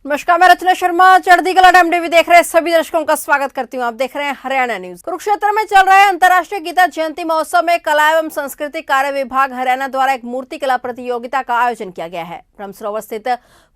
नमस्कार, मैं रचना शर्मा। चढ़ती कला टाइम टीवी देख रहे सभी दर्शकों का स्वागत करती हूं। आप देख रहे हैं हरियाणा न्यूज। कुरुक्षेत्र में चल रहे अंतर्राष्ट्रीय गीता जयंती महोत्सव में कला एवं संस्कृति कार्य विभाग हरियाणा द्वारा एक मूर्ति कला प्रतियोगिता का आयोजन किया गया है। ब्रह्मसरोवर स्थित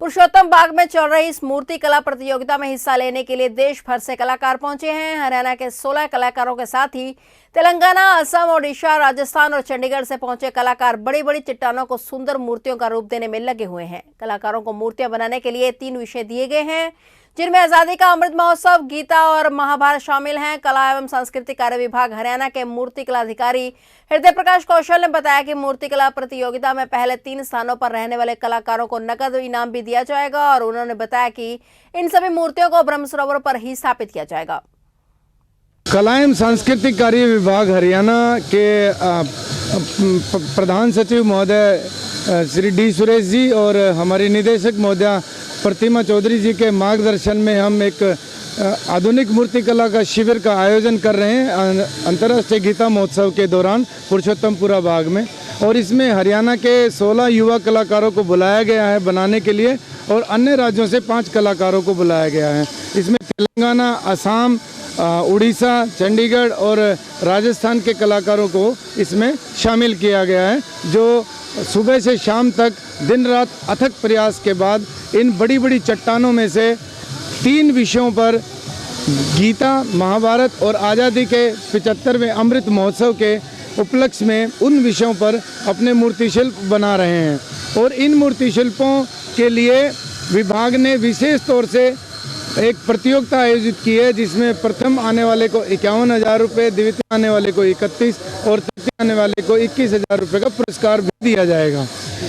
पुरुषोत्तम बाग में चल रही इस मूर्ति कला प्रतियोगिता में हिस्सा लेने के लिए देश भर से कलाकार पहुंचे हैं। हरियाणा के 16 कलाकारों के साथ ही तेलंगाना, असम, ओडिशा, राजस्थान और चंडीगढ़ से पहुंचे कलाकार बड़ी बड़ी चट्टानों को सुंदर मूर्तियों का रूप देने में लगे हुए हैं। कलाकारों को मूर्तियां बनाने के लिए 3 विषय दिए गए हैं, जिनमें आजादी का अमृत महोत्सव, गीता और महाभारत शामिल हैं। कला एवं सांस्कृतिक कार्य विभाग हरियाणा के मूर्ति कला अधिकारी हृदय प्रकाश कौशल ने बताया कि मूर्ति कला प्रतियोगिता में पहले 3 स्थानों पर रहने वाले कलाकारों को नकद इनाम भी दिया जाएगा और उन्होंने बताया कि इन सभी मूर्तियों को ब्रह्मसरोवर पर ही स्थापित किया जाएगा। कला एवं सांस्कृतिक कार्य विभाग हरियाणा के प्रधान सचिव महोदय श्री डी सुरेश जी और हमारी निदेशक महोदया प्रतिमा चौधरी जी के मार्गदर्शन में हम एक आधुनिक मूर्ति कला का शिविर का आयोजन कर रहे हैं अंतर्राष्ट्रीय गीता महोत्सव के दौरान पुरुषोत्तमपुरा बाग में। और इसमें हरियाणा के 16 युवा कलाकारों को बुलाया गया है बनाने के लिए और अन्य राज्यों से 5 कलाकारों को बुलाया गया है। इसमें तेलंगाना, असम, उड़ीसा, चंडीगढ़ और राजस्थान के कलाकारों को इसमें शामिल किया गया है, जो सुबह से शाम तक दिन रात अथक प्रयास के बाद इन बड़ी बड़ी चट्टानों में से 3 विषयों पर गीता, महाभारत और आज़ादी के 75वें अमृत महोत्सव के उपलक्ष्य में उन विषयों पर अपने मूर्ति शिल्प बना रहे हैं। और इन मूर्ति शिल्पों के लिए विभाग ने विशेष तौर से एक प्रतियोगिता आयोजित की है, जिसमें प्रथम आने वाले को 51,000 रुपये, द्वितीय आने वाले को 31 और तृतीय आने वाले को 21,000 रुपये का पुरस्कार भी दिया जाएगा।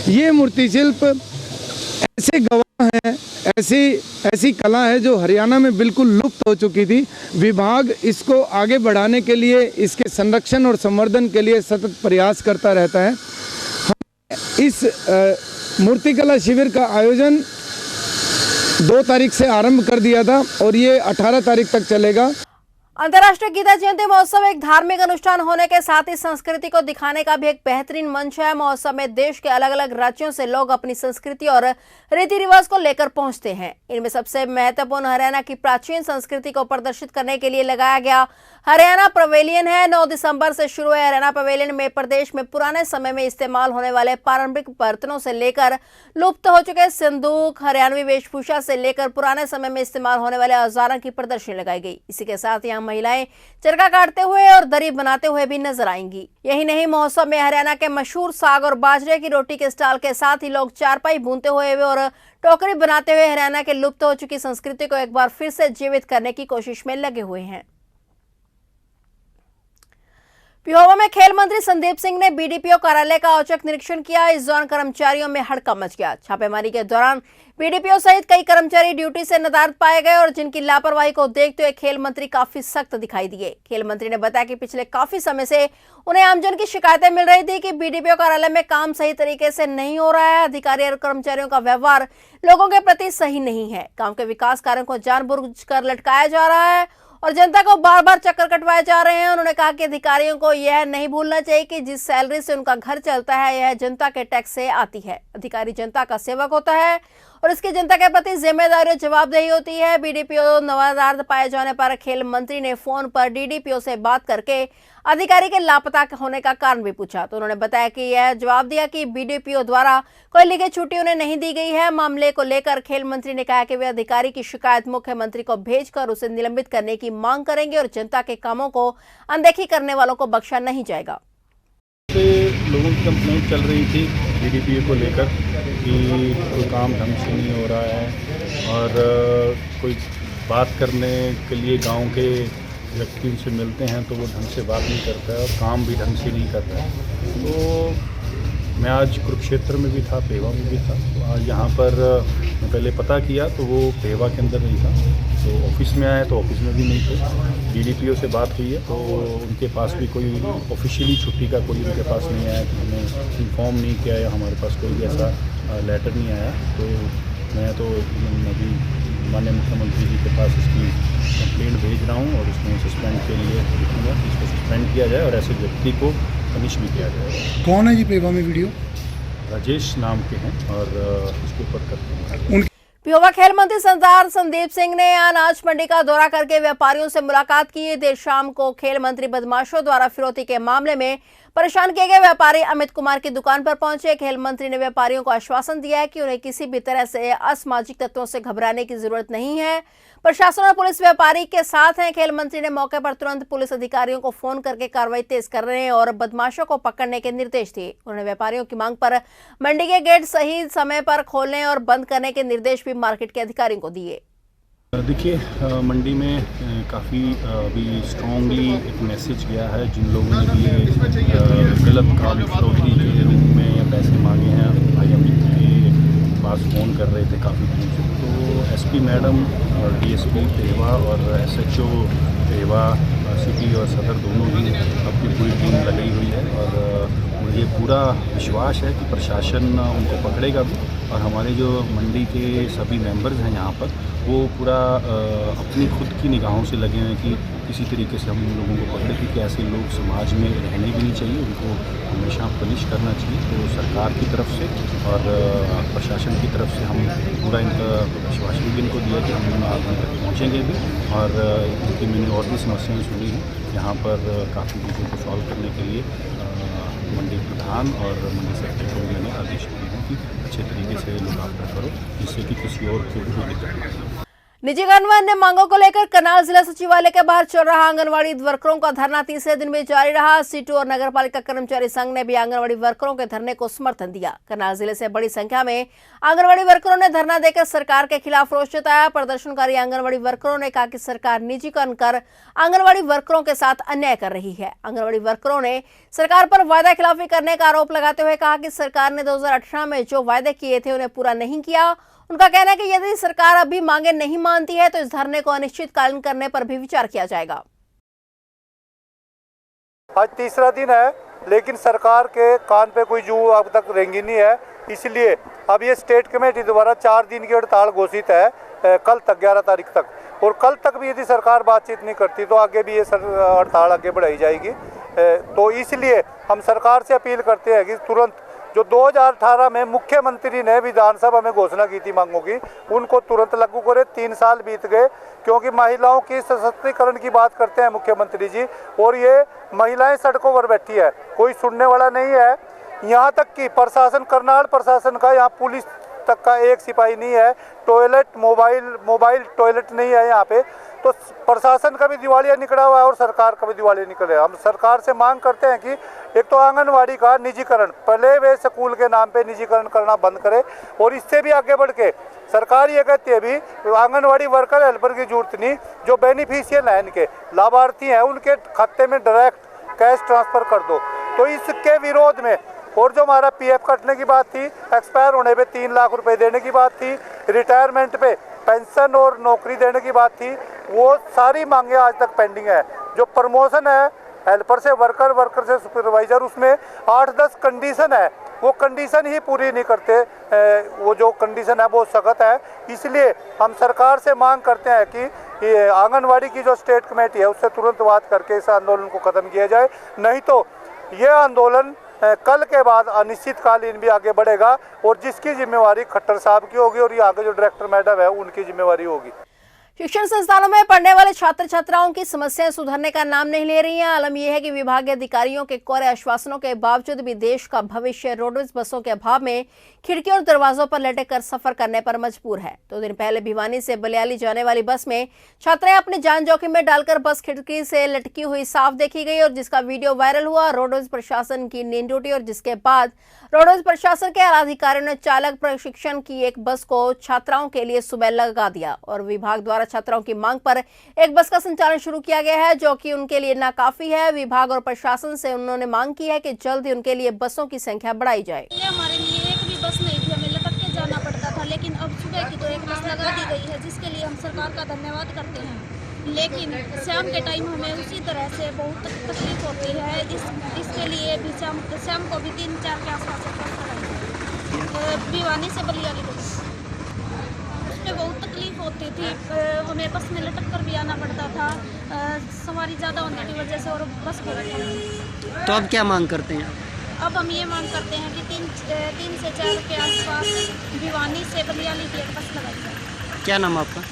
ये मूर्ति शिल्प ऐसे गवाह हैं, ऐसी कला है जो हरियाणा में बिल्कुल लुप्त हो चुकी थी। विभाग इसको आगे बढ़ाने के लिए, इसके संरक्षण और संवर्धन के लिए सतत प्रयास करता रहता है। हम इस मूर्तिकला शिविर का आयोजन 2 तारीख से आरंभ कर दिया था और ये 18 तारीख तक चलेगा। अंतर्राष्ट्रीय गीता जयंती महोत्सव एक धार्मिक अनुष्ठान होने के साथ ही संस्कृति को दिखाने का भी एक बेहतरीन मंच है। महोत्सव में देश के अलग अलग राज्यों से लोग अपनी संस्कृति और रीति रिवाज को लेकर पहुंचते हैं। इनमें सबसे महत्वपूर्ण हरियाणा की प्राचीन संस्कृति को प्रदर्शित करने के लिए लगाया गया हरियाणा पवेलियन है। 9 दिसंबर से शुरू है हरियाणा पवेलियन में प्रदेश में पुराने समय में इस्तेमाल होने वाले पारंपरिक बर्तनों से लेकर लुप्त हो चुके संदूक, हरियाणवी वेशभूषा से लेकर पुराने समय में इस्तेमाल होने वाले औजारों की प्रदर्शनी लगाई गई। इसी के साथ यहाँ महिलाएं चरखा काटते हुए और दरी बनाते हुए भी नजर आएंगी। यही नहीं, महोत्सव में हरियाणा के मशहूर साग और बाजरे की रोटी के स्टॉल के साथ ही लोग चारपाई बुनते हुए और टोकरी बनाते हुए हरियाणा के लुप्त हो चुकी संस्कृति को एक बार फिर से जीवित करने की कोशिश में लगे हुए हैं। पिहोवा में खेल मंत्री संदीप सिंह ने बीडीपीओ कार्यालय का औचक निरीक्षण किया। इस दौरान कर्मचारियों में हड़कंप मच गया। छापेमारी के दौरान बीडीपीओ सहित कई कर्मचारी ड्यूटी से नदारद पाए गए और जिनकी लापरवाही को देखते हुए खेल मंत्री काफी सख्त दिखाई दिए। खेल मंत्री ने बताया कि पिछले काफी समय से उन्हें आमजन की शिकायतें मिल रही थी कि बीडीपीओ कार्यालय में काम सही तरीके से नहीं हो रहा है। अधिकारी और कर्मचारियों का व्यवहार लोगों के प्रति सही नहीं है। गाँव के विकास कार्यों को जानबूझकर लटकाया जा रहा है और जनता को बार बार चक्कर कटवाए जा रहे हैं। उन्होंने कहा कि अधिकारियों को यह नहीं भूलना चाहिए कि जिस सैलरी से उनका घर चलता है यह जनता के टैक्स से आती है। अधिकारी जनता का सेवक होता है और इसकी जनता के प्रति जिम्मेदारी और जवाबदेही होती है। बीडीपीओ नदारद पाए जाने पर खेल मंत्री ने फोन पर डीडीपीओ से बात करके अधिकारी के लापता होने का कारण भी पूछा, तो उन्होंने बताया कि यह जवाब दिया कि बीडीपीओ द्वारा कोई लिखित छुट्टी उन्हें नहीं दी गई है। मामले को लेकर खेल मंत्री ने कहा कि वे अधिकारी की शिकायत मुख्यमंत्री को भेजकर उसे निलंबित करने की मांग करेंगे और जनता के कामों को अनदेखी करने वालों को बख्शा नहीं जाएगा। लोगों की कंप्लेंट चल रही थी बीडीपीओ को लेकर कि कोई काम ढंग से नहीं हो रहा है और कोई बात करने के लिए गांव के व्यक्ति उनसे मिलते हैं तो वो ढंग से बात नहीं करता है और काम भी ढंग से नहीं करता है। तो मैं आज कुरुक्षेत्र में भी था, पेवा में भी था। तो आज यहाँ पर मैं पहले पता किया तो वो पेवा के अंदर नहीं था, तो ऑफिस में आया तो ऑफिस में भी नहीं थे। डीडीपीओ से बात हुई है तो उनके पास भी कोई ऑफिशियली छुट्टी का कोई उनके पास नहीं आया कि हमें इन्फॉर्म नहीं किया या हमारे पास कोई ऐसा लेटर नहीं आया। तो मैं तो अभी माननीय मुख्यमंत्री जी के पास इसकी कंप्लेंट भेज रहा हूँ और उसमें सस्पेंड के लिए लिखूँगा कि इसको सस्पेंड किया जाए और ऐसे व्यक्ति को पनिश भी किया जाए। कौन है जी पेवा में वीडियो? राजेश नाम के हैं और इसके ऊपर करते हैं। पिहोवा खेल मंत्री सरदार संदीप सिंह ने अनाज मंडी का दौरा करके व्यापारियों से मुलाकात की। देर शाम को खेल मंत्री बदमाशों द्वारा फिरौती के मामले में परेशान किए गए व्यापारी अमित कुमार की दुकान पर पहुंचे। खेल मंत्री ने व्यापारियों को आश्वासन दिया है कि उन्हें किसी भी तरह से असामाजिक तत्वों से घबराने की जरूरत नहीं है। प्रशासन और पुलिस व्यापारी के साथ हैं। खेल मंत्री ने मौके पर तुरंत पुलिस अधिकारियों को फोन करके कार्रवाई तेज करने और बदमाशों को पकड़ने के निर्देश दिए। उन्होंने व्यापारियों की मांग पर मंडी के गेट सही समय पर खोलने और बंद करने के निर्देश भी मार्केट के अधिकारियों को दिए। देखिए, मंडी में काफ़ी अभी स्ट्रॉन्गली एक मैसेज गया है। जिन लोगों ने भी गलत काम फिरौती के रूप में या पैसे मांगे हैं, भाई अमित के पास फ़ोन कर रहे थे काफ़ी दिन से। तो एसपी मैडम और डीएसपी पेहवा और एसएचओ पेहवा सिटी और सदर दोनों ही अपनी पूरी टीम लगाई हुई है और मुझे पूरा विश्वास है कि प्रशासन उनको पकड़ेगा भी। और हमारे जो मंडी के सभी मेंबर्स हैं यहाँ पर, वो पूरा अपनी खुद की निगाहों से लगे हैं कि किसी तरीके से हम उन लोगों को पकड़े, क्योंकि ऐसे लोग समाज में रहने भी नहीं चाहिए, उनको हमेशा पनिश करना चाहिए। तो सरकार की तरफ से और प्रशासन की तरफ से हम पूरा इनका विश्वास भी इनको दिया कि हम आगे तक पहुँचेंगे भी। और क्योंकि मैंने और भी समस्याएँ सुनी हैं यहाँ पर, काफ़ी चीज़ों को सॉल्व करने के लिए मंडी प्रधान और मंडी सेक्रेटरी को मैंने आदेश दिए हैं कि अच्छे तरीके से लोकार्पण करो, जिससे कि किसी और को भी दिक्कत न हो। निजीकरण व अन्य मांगों को लेकर करनाल जिला सचिवालय के बाहर चल रहा आंगनवाड़ी वर्करों का धरना तीसरे दिन भी जारी रहा। सीटू और नगरपालिका कर्मचारी संघ ने भी आंगनवाड़ी वर्करों के धरने को समर्थन दिया। करनाल जिले से बड़ी संख्या में आंगनवाड़ी वर्करों ने धरना देकर सरकार के खिलाफ रोष जताया। प्रदर्शनकारी आंगनवाड़ी वर्करों ने कहा कि सरकार निजीकरण कर आंगनवाड़ी वर्करों के साथ अन्याय कर रही है। आंगनवाड़ी वर्करों ने सरकार पर वायदा खिलाफी करने का आरोप लगाते हुए कहा कि सरकार ने 2018 में जो वायदे किए थे उन्हें पूरा नहीं किया। उनका कहना है कि यदि सरकार अभी मांगे नहीं मानती है तो इस धरने को अनिश्चितकालीन करने पर भी विचार किया जाएगा। आज तीसरा दिन है, लेकिन सरकार के कान पे कोई जू अब तक रेंगी नहीं है। इसलिए अब ये स्टेट कमेटी द्वारा 4 दिन की हड़ताल घोषित है, कल तक 11 तारीख तक। और कल तक भी यदि सरकार बातचीत नहीं करती तो आगे भी ये हड़ताल आगे बढ़ाई जाएगी। तो इसलिए हम सरकार से अपील करते हैं कि तुरंत जो 2018 में मुख्यमंत्री ने विधानसभा में घोषणा की थी मांगों की, उनको तुरंत लागू करे। 3 साल बीत गए, क्योंकि महिलाओं की सशक्तिकरण की बात करते हैं मुख्यमंत्री जी, और ये महिलाएं सड़कों पर बैठी है, कोई सुनने वाला नहीं है। यहाँ तक कि प्रशासन, करनाल प्रशासन का, यहाँ पुलिस तक का एक सिपाही नहीं है, टॉयलेट मोबाइल टॉयलेट नहीं है यहाँ पे। तो प्रशासन का भी दिवालिया निकला हुआ है और सरकार का भी दिवालिया निकला है। हम सरकार से मांग करते हैं कि एक तो आंगनवाड़ी का निजीकरण, पहले वे स्कूल के नाम पे निजीकरण करना बंद करे, और इससे भी आगे बढ़ के सरकार ये कहती है भी आंगनवाड़ी वर्कर हेल्पर की जरूरत नहीं, जो बेनिफिशियल है, इनके लाभार्थी हैं, उनके खाते में डायरेक्ट कैश ट्रांसफ़र कर दो। तो इसके विरोध में, और जो हमारा पीएफ कटने की बात थी, एक्सपायर होने पे 3 लाख रुपए देने की बात थी, रिटायरमेंट पे पेंशन और नौकरी देने की बात थी, वो सारी मांगे आज तक पेंडिंग है। जो प्रमोशन है हेल्पर से वर्कर, वर्कर से सुपरवाइजर, उसमें 8-10 कंडीशन है, वो कंडीशन ही पूरी नहीं करते। वो जो कंडीशन है वो सख्त है। इसलिए हम सरकार से मांग करते हैं कि ये आंगनवाड़ी की जो स्टेट कमेटी है उससे तुरंत बात करके इस आंदोलन को ख़त्म किया जाए, नहीं तो ये आंदोलन कल के बाद अनिश्चितकालीन भी आगे बढ़ेगा, और जिसकी जिम्मेवारी खट्टर साहब की होगी और यहाँ के जो डायरेक्टर मैडम है उनकी जिम्मेवारी होगी। शिक्षण संस्थानों में पढ़ने वाले छात्र छात्राओं की समस्याएं सुधरने का नाम नहीं ले रही हैं। आलम यह है कि विभागीय अधिकारियों के कोरे आश्वासनों के बावजूद भी देश का भविष्य रोडवेज बसों के अभाव में खिड़कियों और दरवाजों पर लटक कर सफर करने पर मजबूर है। 2 दिन पहले भिवानी से बलियाली जाने वाली बस में छात्राएं अपनी जान जोखिम में डालकर बस खिड़की से लटकी हुई साफ देखी गई, और जिसका वीडियो वायरल हुआ। रोडवेज प्रशासन की नींद टूटी, और जिसके बाद रोडवेज प्रशासन के अधिकारियों ने चालक प्रशिक्षण की एक बस को छात्राओं के लिए सुबह लगा दिया, और विभाग द्वारा छात्राओं की मांग पर एक बस का संचालन शुरू किया गया है, जो कि उनके लिए नाकाफी है। विभाग और प्रशासन से उन्होंने मांग की है कि जल्द ही उनके लिए बसों की संख्या बढ़ाई जाए। हमारे लिए एक भी बस नहीं थी, हमें लटक के जाना पड़ता था, लेकिन अब सुबह की तो एक बस लगा दी गई है, जिसके लिए हम सरकार का धन्यवाद करते हैं। लेकिन शाम के टाइम हमें उसी तरह से बहुत तकलीफ होती है। इसके लिए भी शाम को भी 3-4 के आसपास भिवानी से बलियाली को उसमें बहुत तकलीफ होती थी। हमें बस में लटक कर भी आना पड़ता था, सवारी ज़्यादा होने की वजह से, और बस को। तो अब क्या मांग करते हैं? अब हम ये मांग करते हैं कि 3 से 4 के आसपास भिवानी से बलियाली की एक बस लगाई जाए। क्या नाम है आपका?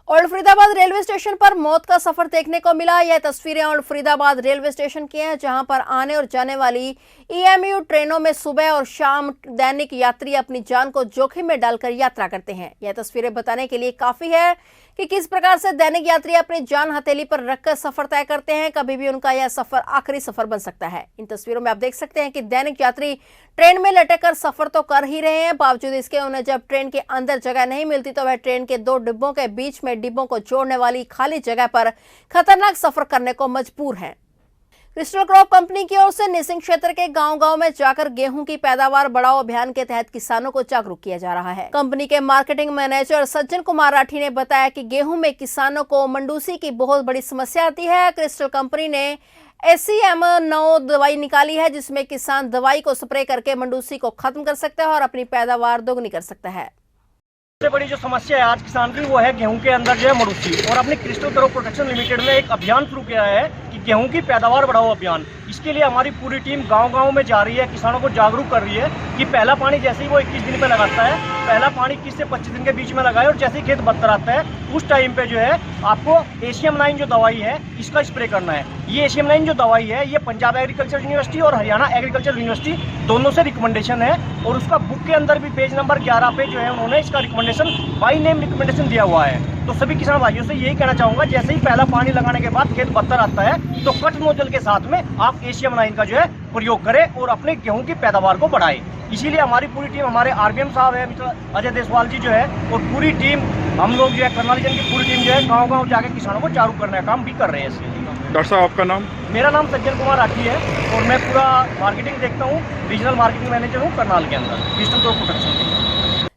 ओल्ड फरीदाबाद रेलवे स्टेशन पर मौत का सफर देखने को मिला। यह तस्वीरें ओल्ड फरीदाबाद रेलवे स्टेशन की हैं, जहां पर आने और जाने वाली ईएमयू ट्रेनों में सुबह और शाम दैनिक यात्री अपनी जान को जोखिम में डालकर यात्रा करते हैं। यह तस्वीरें बताने के लिए काफी है कि किस प्रकार से दैनिक यात्री अपनी जान हथेली पर रखकर सफर तय करते हैं। कभी भी उनका यह सफर आखिरी सफर बन सकता है। इन तस्वीरों में आप देख सकते हैं कि दैनिक यात्री ट्रेन में लटक कर सफर तो कर ही रहे हैं, बावजूद इसके उन्हें जब ट्रेन के अंदर जगह नहीं मिलती तो वह ट्रेन के 2 डिब्बों के बीच में डिब्बों को जोड़ने वाली खाली जगह पर खतरनाक सफर करने को मजबूर हैं। क्रिस्टल क्रॉप कंपनी की ओर से निसिंग क्षेत्र के गांव-गांव में जाकर गेहूं की पैदावार बढ़ाओ अभियान के तहत किसानों को जागरूक किया जा रहा है। कंपनी के मार्केटिंग मैनेजर सज्जन कुमार राठी ने बताया कि गेहूं में किसानों को मंडूसी की बहुत बड़ी समस्या आती है। क्रिस्टल कंपनी ने SCM-9 दवाई निकाली है, जिसमें किसान दवाई को स्प्रे करके मंडूसी को खत्म कर सकता है और अपनी पैदावार दोगुनी कर सकता है। सबसे बड़ी जो समस्या है आज किसान की वो है गेहूं के अंदर जो है मडूसी, और अपनी क्रिस्टल क्रॉप प्रोटेक्शन लिमिटेड में एक अभियान शुरू किया है कि गेहूं की पैदावार बढ़ाओ अभियान। इसके लिए हमारी पूरी टीम गांव-गांव में जा रही है, किसानों को जागरूक कर रही है कि पहला पानी जैसे ही वो 21 दिन पे लगाता है, पहला पानी 21 से 25 दिन के बीच में लगाए, और जैसे ही खेत बत्तर आता है उस टाइम पे जो है आपको ACM-9 जो दवाई है इसका स्प्रे करना है। ये ACM-9 जो दवाई है ये पंजाब एग्रीकल्चर यूनिवर्सिटी और हरियाणा एग्रीकल्चर यूनिवर्सिटी दोनों से रिकमेंडेशन है, और उसका बुक के अंदर भी पेज नंबर 11 पे जो है उन्होंने इसका रिकमेंडेशन बाई नेम रिकमेंडेशन दिया हुआ है। तो सभी किसान भाइयों से यही कहना चाहूँगा, जैसे ही पहला पानी लगाने के बाद खेत बत्तर आता है तो कट नोजल के साथ में आप ACM-9 का जो है प्रयोग करें और अपने गेहूं की पैदावार को बढ़ाएं। इसीलिए हमारी पूरी टीम, हमारे RBM साहब है मिस्टर अजय देसवाल जी जो है, और पूरी टीम हम लोग जो है करनाल रीजन की पूरी टीम जो है गाँव-गाँव जाकर किसानों को जागरूक करने का काम भी कर रहे हैं। डॉक्टर साहब आपका नाम? मेरा नाम सज्जन कुमार राठी है और मैं पूरा मार्केटिंग देखता हूँ, रीजनल मार्केटिंग मैनेजर हूँ करनाल के अंदर क्रिस्टल क्रॉप प्रोटेक्शन के।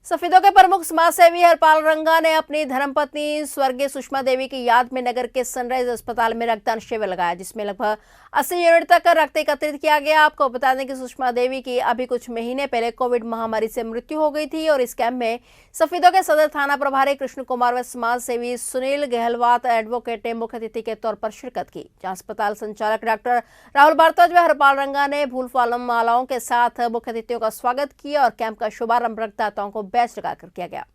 सफेदों के प्रमुख समाज सेवी हरपाल रंगा ने अपनी धर्मपत्नी स्वर्गीय सुषमा देवी की याद में नगर के सनराइज अस्पताल में रक्तदान शिविर लगाया, जिसमें लगभग 80 यूनिट तक रक्त एकत्रित किया गया। आपको बता दें कि सुषमा देवी की अभी कुछ महीने पहले कोविड महामारी से मृत्यु हो गई थी, और इस कैंप में सफेदों के सदर थाना प्रभारी कृष्ण कुमार व समाज सेवी सुनील गहलवात एडवोकेट ने मुख्य अतिथि के तौर पर शिरकत की, जहां अस्पताल संचालक डॉक्टर राहुल भारद्वाज व हरपाल रंगा ने फूल मालाओं के साथ मुख्य अतिथियों का स्वागत किया और कैंप का शुभारंभ रक्तदाताओं को बैच लगाकर किया गया।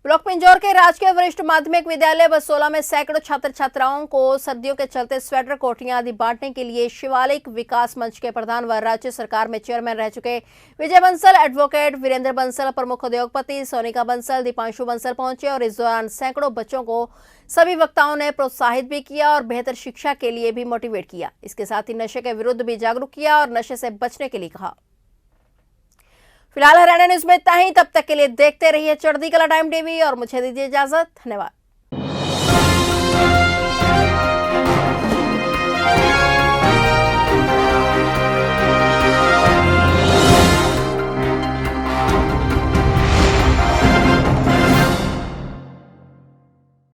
ब्लॉक पिंजौर के राजकीय वरिष्ठ माध्यमिक विद्यालय बसोला में सैकड़ों छात्र छात्राओं को सर्दियों के चलते स्वेटर, कोटियां आदि बांटने के लिए शिवालिक विकास मंच के प्रधान व राज्य सरकार में चेयरमैन रह चुके विजय बंसल, एडवोकेट वीरेंद्र बंसल, प्रमुख उद्योगपति सोनिका बंसल, दीपांशु बंसल पहुंचे, और इस दौरान सैकड़ों बच्चों को सभी वक्ताओं ने प्रोत्साहित भी किया और बेहतर शिक्षा के लिए भी मोटिवेट किया। इसके साथ ही नशे के विरुद्ध भी जागरूक किया और नशे से बचने के लिए कहा। फिलहाल हरियाणा न्यूज में इतना ही। तब तक के लिए देखते रहिए चढ़ती कला टाइम टीवी और मुझे दीजिए इजाजत। धन्यवाद।